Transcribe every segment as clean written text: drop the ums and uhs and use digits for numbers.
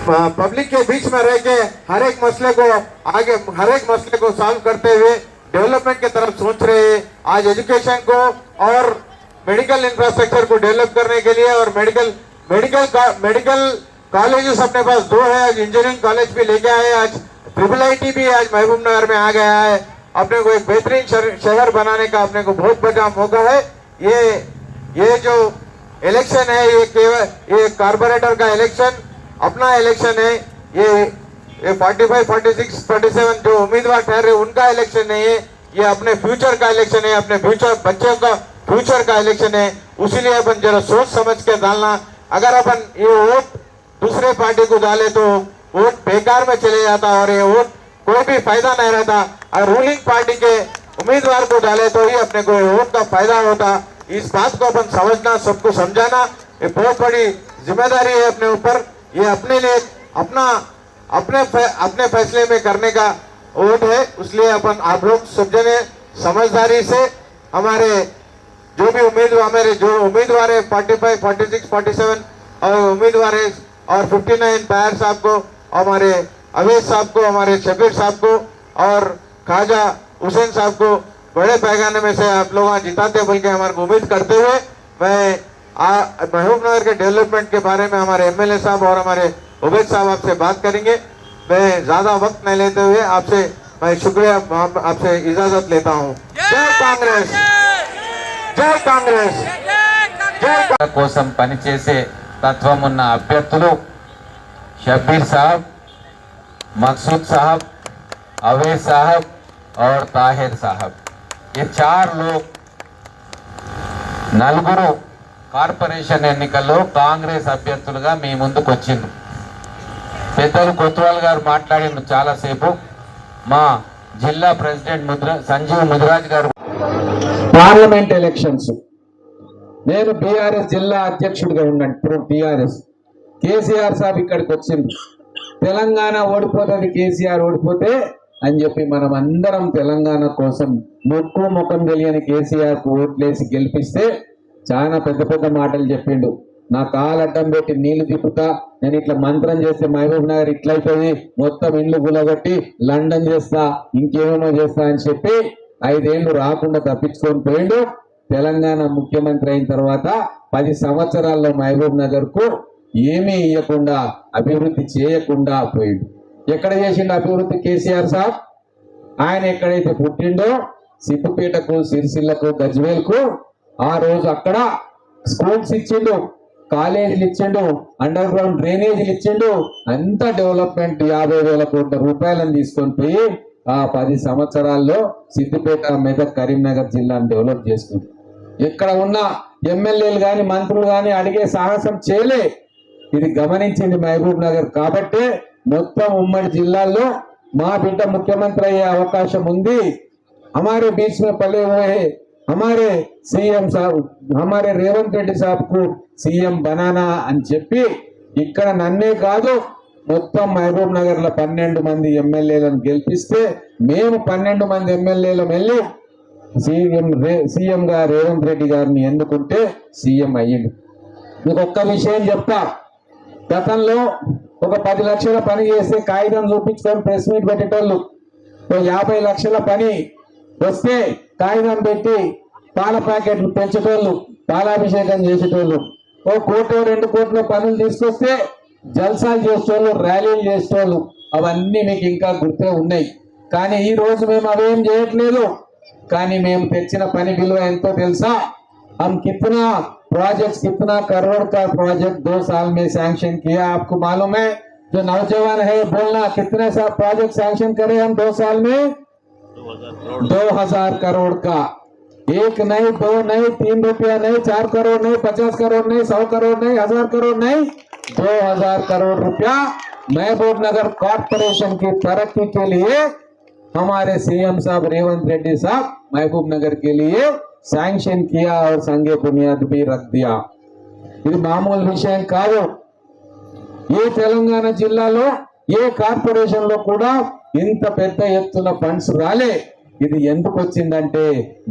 Public के बीच में रह के हर एक मसले को आगे, हर एक मसले को सॉल्व करते हुए डेवलपमेंट की तरफ सोच रहे हैं। आज एजुकेशन को और मेडिकल इंफ्रास्ट्रक्चर को डेवलप करने के लिए और मेडिकल कॉलेजेस अपने पास 2 है। आज इंजीनियरिंग कॉलेज भी लेके आए। आज IIIT भी आज महबूब नगर में आ गया है। अपने को एक बेहतरीन शहर बनाने का अपने को बहुत बड़ा मौका है। ये जो इलेक्शन है ये कारपोरेटर का इलेक्शन अपना इलेक्शन है। ये 45, 46, 47 जो उम्मीदवार ठहरे उनका इलेक्शन नहीं है। ये अपने फ्यूचर का इलेक्शन है, अपने फ्यूचर बच्चों का फ्यूचर का इलेक्शन है। उसीलिए अपन जरा सोच समझ के डालना। अगर अपन ये वोट दूसरे पार्टी को डाले तो वोट बेकार में चले जाता और ये वोट कोई भी फायदा नहीं रहता। और रूलिंग पार्टी के उम्मीदवार को डाले तो ही अपने को वोट का फायदा होता। इस बात को अपन समझना, सबको समझाना ये बहुत बड़ी जिम्मेदारी है अपने ऊपर। ये अपने लिए अपने फैसले में करने का वोट है। इसलिए अपन आप लोग सब जने समझदारी से हमारे जो उम्मीदवार है 45, 46, 47 और उम्मीदवार है और 59 पायर साहब को, हमारे अवैध साहब को, हमारे शबीर साहब को और ख्वाजा हुसैन साहब को बड़े पैमाने में से आप लोग जिताते बोल के हमारे उम्मीद करते हुए मैं महबूब नगर के डेवलपमेंट के बारे में हमारे MLA साहब और हमारे उबैद साहब आपसे बात करेंगे। मैं ज्यादा वक्त नहीं लेते हुए आपसे मैं शुक्रिया आपसे इजाजत लेता हूँ। जय कांग्रेस, जय कांग्रेस, जय కోసం పనిచేసే తత్వం ఉన్న అభ్యర్థులు शब्बीर साहब, मकसूद साहब, अवैध साहब और ताहिर साहब, ये 4 लोग నలుగురు కార్పొరేషన్ ఎన్నికల్లో కాంగ్రెస్ అభ్యర్థులుగా మీ ముందుకు వచ్చిండ్రు. పెద్దలు కొత్వాల్ గారు మాట్లాడిన చాలాసేపు మా జిల్లా ప్రెసిడెంట్ సంజీవ్ ముదిరాజ్ గారు పార్లమెంట్ ఎలక్షన్స్ నేను బీఆర్ఎస్ జిల్లా అధ్యక్షుడిగా ఉన్నాను. ఇప్పుడు బీఆర్ఎస్ కేసీఆర్ సాబ్ ఇక్కడికి వచ్చింది. తెలంగాణ ఓడిపోతుంది, కేసీఆర్ ఓడిపోతే అని చెప్పి మనం అందరం తెలంగాణ కోసం ముఖం తెలియని కేసీఆర్ కు ఓట్లేసి గెలిపిస్తే చాలా పెద్ద పెద్ద మాటలు చెప్పిండు. నా కాలు అడ్డం పెట్టి నీళ్లు తిప్పుతా, నేను ఇట్లా మంత్రం చేస్తే మహబూబ్ నగర్ ఇట్లయిపోయి మొత్తం ఇండ్లు గులగొట్టి లండన్ చేస్తా, ఇంకేమో చేస్తా అని చెప్పి 5 ఏళ్లు రాకుండా తప్పించుకొని పోయిండు. తెలంగాణ ముఖ్యమంత్రి అయిన తర్వాత 10 సంవత్సరాల్లో మహబూబ్ నగర్ కు ఏమీ ఇవ్వకుండా అభివృద్ధి చేయకుండా పోయిండు. ఎక్కడ చేసిండు అభివృద్ధి కేసీఆర్ సాబ్? ఆయన ఎక్కడైతే పుట్టిండో సిద్దిపేటకు, సిరిసిల్లకు, గజ్వేల్కు ఆ రోజు అక్కడ స్కూల్స్ ఇచ్చిండు, కాలేజీలు ఇచ్చిండు, అండర్ గ్రౌండ్ డ్రైనేజీలు ఇచ్చిండు. అంత డెవలప్మెంట్ 50,000 కోట్ల రూపాయలను తీసుకొని పోయి ఆ 10 సంవత్సరాల్లో సిద్దిపేట, మెదక్, కరీంనగర్ జిల్లాను డెవలప్ చేసుకుంది. ఇక్కడ ఉన్న ఎమ్మెల్యేలు కానీ మంత్రులు కానీ అడిగే సాహసం చేయలే. ఇది గమనించింది మహబూబ్ నగర్. కాబట్టి మొత్తం ఉమ్మడి జిల్లాల్లో మా బిడ్డ ముఖ్యమంత్రి అయ్యే అవకాశం ఉంది. हमारे बीच में पले हुए हैं, हमारे सीएम साहब, हमारे रेवंत रेड्डी साहब को सीएम बनाना అని చెప్పి ఇక్కడ నన్నే కాదు మొత్తం మహబూబ్ నగర్ లో 12 మంది ఎమ్మెల్యేలను గెలిపిస్తే మేము 12 మంది ఎమ్మెల్యేలు వెళ్ళి సీఎం గా రేవంత్ రెడ్డి గారిని ఎన్నుకుంటే సీఎం అయ్యింది. మీకు ఒక్క విషయం చెప్తా. గతంలో ఒక 10 లక్షల పని చేస్తే కాగితం చూపించుకొని ప్రెస్ మీట్ పెట్టేటోళ్ళు. 50 లక్షల పని వస్తే కాగితం పెట్టి పాల ప్యాకెట్లు పెంచేటోళ్ళు, పాలాభిషేకం చేసేటోళ్ళు. 1 కోటి 2 కోట్ల పనులు తీసుకొస్తే జల్సాలు చేసేటోళ్ళు, ర్యాలీలు చేసేటోళ్ళు. అవన్నీ మీకు ఇంకా గుర్తే ఉన్నాయి. కానీ ఈ రోజు మేము అవేం చేయట్లేదు. కానీ మేము తెచ్చిన పని విలువ ఎంతో తెలుసా? हम कितना प्रोजेक्ट, कितना करोड़ का प्रोजेक्ट 2 साल में सैंक्शन किया आपको मालूम है? जो नौजवान है बोलना, कितने सा प्रोजेक्ट सैंक्शन करे हम 2 साल में? 2000 करोड़ का। 1 नहीं, 2 नहीं, 3 रुपया नहीं, 4 करोड़ नहीं, 50 करोड़ नहीं, 100 करोड़ नहीं, 1000 करोड़ नहीं, 2000 करोड़ रुपया महबूब नगर कॉर्पोरेशन की तरक्की के लिए हमारे सीएम साहब रेवंत रेड्डी साहब महबूब नगर के लिए सैंक्शन किया और संगे बुनियाद भी रख दिया. ఇది మామూలు విషయం కాదు. ఏ తెలంగాణ జిల్లాలో ఏ కార్పొరేషన్ లో కూడా ఇంత పెద్ద ఎత్తున ఫండ్స్ రాలే. ఇది ఎందుకు వచ్చిందంటే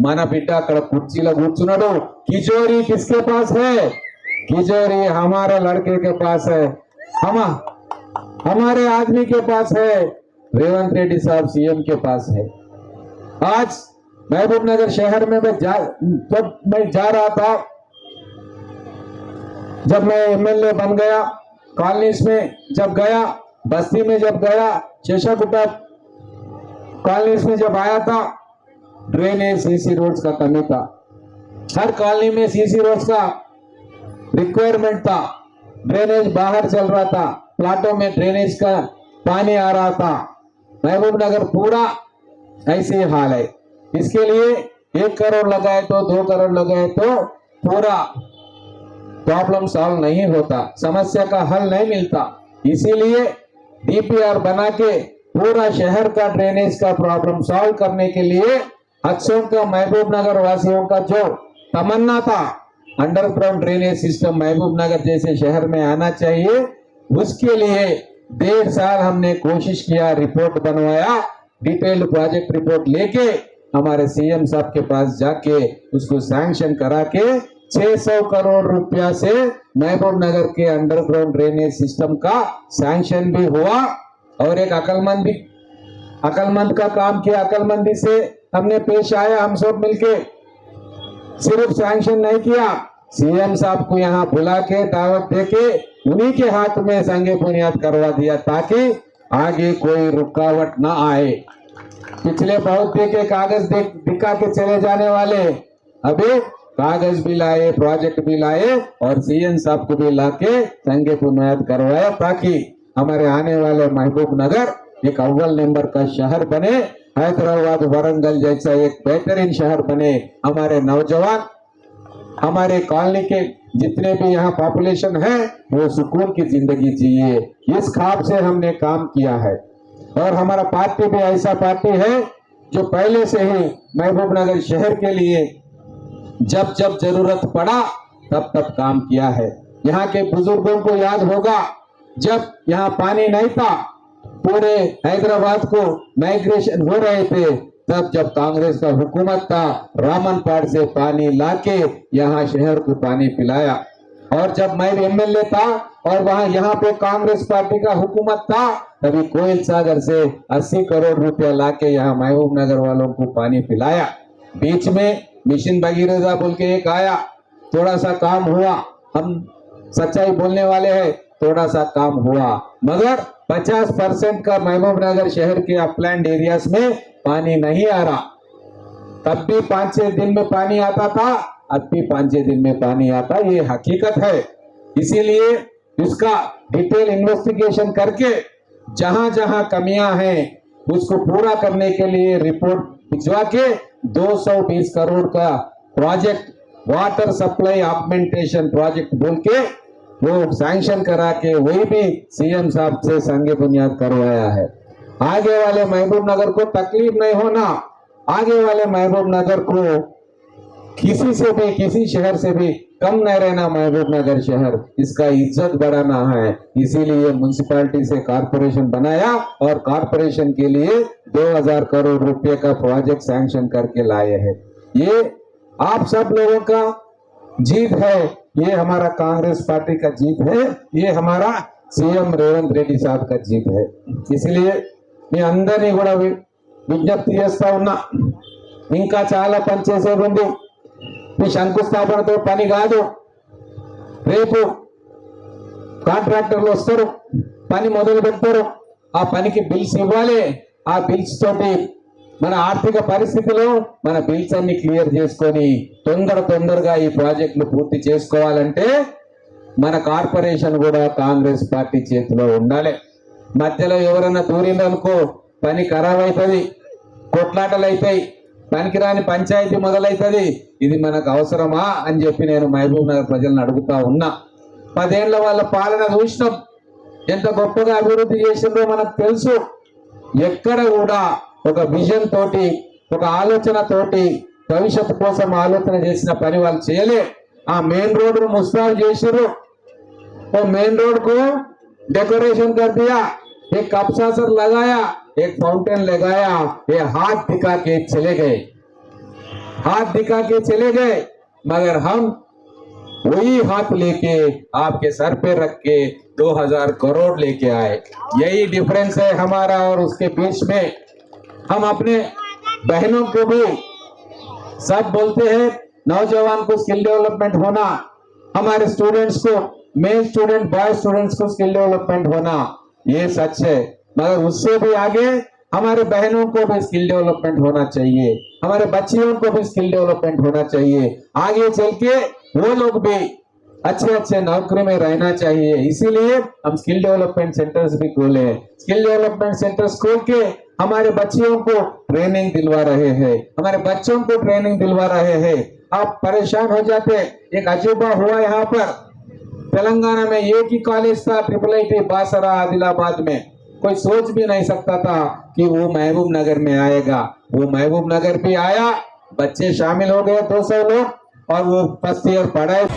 మన బిడ్డ అక్కడ కుర్చీలో కూర్చున్నాడు. కిజోరీ కిస్కే పాస్ హై? కిజోరీ హమారా లड़के के पास है. हमारे आदमी के पास है, रेवंत रेड्डी साहब सीएम के पास है। आज महबूब नगर शहर में जब मैं जा रहा था, जब मैं एमएलए बन गया, कॉलोनीज में जब गया, बस्ती में जब गया, शेषाकुटा कॉलोनीज में जब आया था, ड्रेनेज सीसी रोड्स का कमी था। हर कॉलोनी में सीसी रोड्स का रिक्वायरमेंट था। ड्रेनेज बाहर चल रहा था, प्लाटों में ड्रेनेज का पानी आ रहा था। महबूब नगर पूरा ऐसे ही हाल है। इसके लिए 1 करोड़ लगाए तो 2 करोड़ लगाए तो पूरा प्रॉब्लम सॉल्व नहीं होता, समस्या का हल नहीं मिलता। इसीलिए डीपीआर बना के पूरा शहर का ड्रेनेज का प्रॉब्लम सॉल्व करने के लिए अक्षरों का महबूब नगर वासियों का जो तमन्ना था, अंडरग्राउंड ड्रेनेज सिस्टम महबूब नगर जैसे शहर में आना चाहिए, उसके लिए 1.5 साल हमने कोशिश किया, रिपोर्ट बनवाया, डिटेल्ड प्रोजेक्ट रिपोर्ट लेके हमारे सीएम साहब के पास जाके उसको सैंक्शन करा के 600 करोड़ रुपया से महबूब नगर के अंडरग्राउंड ड्रेनेज सिस्टम का सैंक्शन भी हुआ। और एक अकलमंद का काम किया, अकलमंदी से हमने पेश आया, हम सब मिलके सिर्फ सैंक्शन नहीं किया, सीएम साहब को यहाँ बुला के दावत देके उन्हीं के हाथ में संगे बुनियाद करवा दिया ताकि आगे कोई रुकावट ना आए। पिछले बहुत के कागज दिखा के चले जाने वाले अभी कागज भी लाए, प्रोजेक्ट भी लाए और सीएम साहब को भी लाके संगे बुनियाद करवाया ताकि हमारे आने वाले महबूब नगर एक अव्वल नंबर का शहर बने, हैदराबाद वरंगल जैसा एक बेहतरीन शहर बने। हमारे नौजवान, हमारे कॉलोनी के जितने भी यहाँ पॉपुलेशन है वो सुकून की जिंदगी जिए, इस ख्वाब से हमने काम किया है। और हमारा पार्टी भी ऐसा पार्टी है जो पहले से ही महबूब नगर शहर के लिए जब जब जरूरत पड़ा तब तब काम किया है। यहाँ के बुजुर्गों को याद होगा, जब यहाँ पानी नहीं था, पूरे हैदराबाद को माइग्रेशन हो रहे थे, तब जब कांग्रेस का हुकूमत था, रामनपाड़ से पानी लाके यहाँ शहर को पानी पिलाया। और जब मैं एमएलए था और वहाँ यहाँ पे कांग्रेस पार्टी का हुकूमत था, तभी कोयल सागर से 80 करोड़ रुपया लाके यहाँ महबूब नगर वालों को पानी पिलाया। बीच में मिशन भगीरथ बोल के एक आया, थोड़ा सा काम हुआ, हम सच्चाई बोलने वाले हैं, थोड़ा सा काम हुआ, मगर 50% का महबूब नगर शहर के अपलैंड एरियाज में पानी नहीं आ रहा। तब भी 5-6 दिन में पानी आता था, अब भी 5-6 दिन में पानी आता, ये हकीकत है। इसीलिए इसका डिटेल इन्वेस्टिगेशन करके जहां जहां कमियां हैं उसको पूरा करने के लिए रिपोर्ट भिजवा के 220 करोड़ का project, water supply augmentation project बोल के वो सैंक्शन करा के वही भी सीएम साहब से संगे बुनियाद करवाया है। आगे वाले महबूब नगर को तकलीफ नहीं होना, आगे वाले महबूब नगर को किसी से भी, किसी शहर से भी कम नहीं रहना। महबूब नगर शहर, इसका इज्जत बढ़ाना है। इसीलिए म्युनिसिपैलिटी से कारपोरेशन बनाया और कारपोरेशन के लिए 2000 करोड़ रुपए का प्रोजेक्ट सैंक्शन करके लाए हैं। ये आप सब लोगों का जीत है, ये हमारा कांग्रेस पार्टी का जीत है, ये हमारा सीएम रेवंत रेड्डी साहब का जीत है। इसलिए మీ అందరినీ కూడా విజ్ఞప్తి చేస్తా ఉన్నా, ఇంకా చాలా పని చేసేది ఉంది। మీ శంకుస్థాపనతో పని కాదు, రేపు కాంట్రాక్టర్లు వస్తారు, పని మొదలు పెడతారు, ఆ పనికి బిల్స్ ఇవ్వాలి, ఆ బిల్స్ తోటి మన ఆర్థిక పరిస్థితిలో మన బిల్స్ అన్ని క్లియర్ చేసుకొని తొందరగా ఈ ప్రాజెక్టులు పూర్తి చేసుకోవాలంటే మన కార్పొరేషన్ కూడా కాంగ్రెస్ పార్టీ చేతిలో ఉండాలి। మధ్యలో ఎవరన్నా దూరిందనుకో పని ఖరాబ్ అవుతుంది, కొట్లాటలు అవుతాయి, పనికిరాని పంచాయతీ మొదలవుతుంది। ఇది మనకు అవసరమా అని చెప్పి నేను మహబూబ్ నగర్ ప్రజలను అడుగుతా ఉన్నా। 10 ఏళ్ల వాళ్ళ పాలన చూసినాం, ఎంత గొప్పగా అభివృద్ధి చేసిందో మనకు తెలుసు। ఎక్కడ కూడా ఒక విజన్ తోటి, ఒక ఆలోచన తోటి, భవిష్యత్తు కోసం ఆలోచన చేసిన పని వాళ్ళు చేయలే। ఆ మెయిన్ రోడ్ ముస్తాబు చేసిర్రు, वो मेन रोड को डेकोरेशन कर दिया, एक कपसासर लगाया, एक फाउंटेन लगाया, ये हाथ दिखा के चले गए, हाथ दिखा के चले गए। मगर हम वही हाथ लेके आपके सर पे रख के 2000 करोड़ लेके आए। यही डिफरेंस है हमारा और उसके बीच में। हम अपने बहनों को भी सब बोलते हैं नौजवान को स्किल डेवलपमेंट होना, हमारे स्टूडेंट्स को, मेल स्टूडेंट बॉय स्टूडेंट्स को स्किल डेवलपमेंट होना, ये सच है। मगर उससे भी आगे हमारे बहनों को भी स्किल डेवलपमेंट होना चाहिए, हमारे बच्चियों को भी स्किल डेवलपमेंट होना चाहिए। आगे चल के वो लोग भी अच्छे अच्छे नौकरी में रहना चाहिए। इसीलिए हम स्किल डेवलपमेंट सेंटर्स भी खोले। स्किल डेवलपमेंट सेंटर्स खोल के हमारे बच्चियों को ट्रेनिंग दिलवा रहे हैं, हमारे बच्चों को ट्रेनिंग दिलवा रहे हैं। आप परेशान हो जाते। एक अजूबा हुआ यहाँ पर, तेलंगाना में एक ही कॉलेज था IIIT बासरा आदिलाबाद में। कोई सोच भी नहीं सकता था कि वो महबूब नगर में आएगा। वो महबूब नगर भी आया, बच्चे शामिल हो गए 200 लोग और वो फर्स्ट ईयर पढ़ाए।